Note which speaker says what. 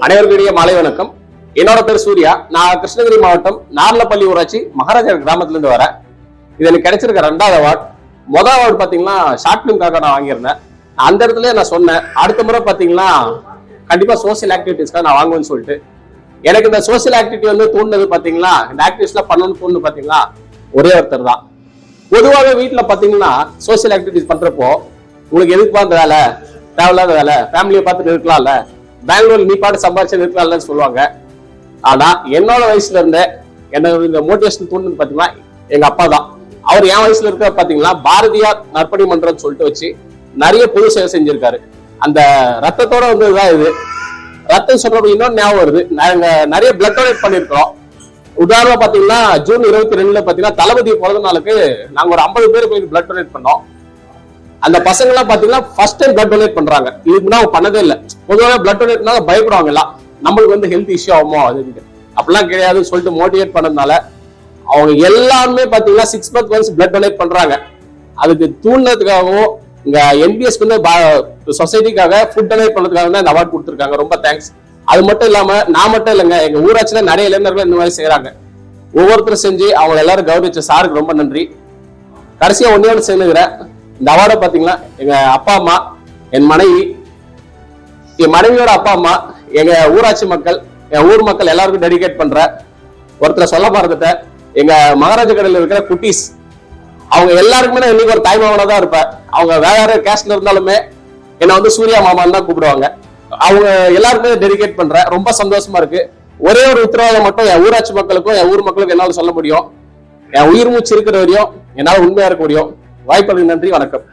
Speaker 1: அனைவருடைய மாலை வணக்கம். என்னோட பேர் சூர்யா. நான் கிருஷ்ணகிரி மாவட்டம் நார்லப்பள்ளி ஊராட்சி மகாராஜா கிராமத்துல இருந்து வரேன். இது எனக்கு கிடைச்சிருக்க 2வது அவார்ட். முதல் அவார்டு பாத்தீங்கன்னா ஷார்ட் பிலிம்காக நான் வாங்கியிருந்தேன். அந்த இடத்துல நான் சொன்னேன், அடுத்த முறை பாத்தீங்கன்னா கண்டிப்பா சோசியல் ஆக்டிவிட்டிஸ்க்காக நான் வாங்குவேன்னு சொல்லிட்டு. எனக்கு இந்த சோசியல் ஆக்டிவிட்டி வந்து தூண்டினது பாத்தீங்கன்னா, இந்த ஆக்டிவிட்டிஸ்லாம் பண்ணணும்னு தோணுது பாத்தீங்கன்னா ஒரே ஒருத்தர் தான். பொதுவாகவே வீட்டுல பாத்தீங்கன்னா சோசியல் ஆக்டிவிட்டிஸ் பண்றப்போ உங்களுக்கு எதுக்கு அந்த வேலை, தேவையில்லாத வேலை, ஃபேமிலியை பார்த்துட்டு இருக்கலாம்ல, பெங்களூர் நீ பாட்டு சம்பாதிச்சு இருக்கலாம்னு சொல்லுவாங்க. ஆனா என்னோட வயசுல இருந்த என்ன இந்த மோட்டிவேஷன் தூண்டுன்னு பாத்தீங்கன்னா எங்க அப்பா தான். அவர் என் வயசுல இருக்க பாத்தீங்கன்னா பாரதியார் நற்பணி மன்றம்னு சொல்லிட்டு வச்சு நிறைய பொது சேவை செஞ்சிருக்காரு. அந்த ரத்தத்தோட வந்ததுதான் இது. ரத்தம் சொல்றப்ப இன்னொன்னு ஞாபகம் வருது, நாங்க நிறைய பிளட் டொனேட் பண்ணிருக்கிறோம். உதாரணமா பாத்தீங்கன்னா ஜூன் 22 பாத்தீங்கன்னா தளபதி பிறந்த நாளுக்கு நாங்க ஒரு 50 பேர் போய் பிளட் டொனேட் பண்ணோம். அந்த பசங்க எல்லாம் பாத்தீங்கன்னா ஃபர்ஸ்ட் டைம் பிளட் டொனேட் பண்றாங்க. இதுக்கு முன்னாடி பண்ணதே இல்லை. பொதுவாக பிளட் டொனேட்னா பயப்படுவாங்க எல்லாம், நம்மளுக்கு வந்து ஹெல்த் இஷ்யூ ஆகுமோ அது அப்படிலாம் கிடையாதுன்னு சொல்லிட்டு மோட்டிவேட் பண்ணதுனால அவங்க எல்லாருமே பாத்தீங்கன்னா 6 months ஒன்ஸ் பிளட் டொனேட் பண்றாங்க. அதுக்கு தூண்டதுக்காகவும் இங்க என்பிஎஸ் வந்து சொசைட்டிக்காக ஃபுட் டொனேட் பண்ணதுக்காக தான் இந்த அவார்ட் கொடுத்துருக்காங்க. ரொம்ப தேங்க்ஸ். அது மட்டும் இல்லாம நான் மட்டும் இல்லைங்க, எங்க ஊராட்சியில நிறைய இளைஞர்கள் இந்த மாதிரி செய்யறாங்க. ஒவ்வொருத்தரும் செஞ்சு அவங்க எல்லாரும் கௌரவிச்ச சாருக்கு ரொம்ப நன்றி. கடைசியா ஒன்னே செய்யுங்கிறேன், இந்த அவார்டை பாத்தீங்கன்னா எங்க அப்பா அம்மா, என் மனைவி, என் மனைவியோட அப்பா அம்மா, எங்க ஊராட்சி மக்கள், என் ஊர் மக்கள் எல்லாருக்கும் டெடிகேட் பண்ற. ஒருத்தரை சொல்ல மறந்துட்டேன், எங்க மகாராஜா கடையில் இருக்கிற குட்டீஸ், அவங்க எல்லாருக்குமே நான் இன்னைக்கு ஒரு தாய்மாமனா தான் இருப்பேன். அவங்க வேற கேஸ்ட்ல இருந்தாலுமே என்னை வந்து சூர்யா மாமான்னு தான் கூப்பிடுவாங்க. அவங்க எல்லாருக்குமே டெடிகேட் பண்றேன். ரொம்ப சந்தோஷமா இருக்கு. ஒரே ஒரு உத்தரவாதம் மட்டும் என் ஊராட்சி மக்களுக்கும் என் ஊர் மக்களுக்கும் என்னால சொல்ல முடியும், என் உயிர் மூச்சு இருக்கிற வரையும் என்னால உண்மையா இருக்க முடியும். வாய்ப்புக்கு நன்றி, வணக்கம்.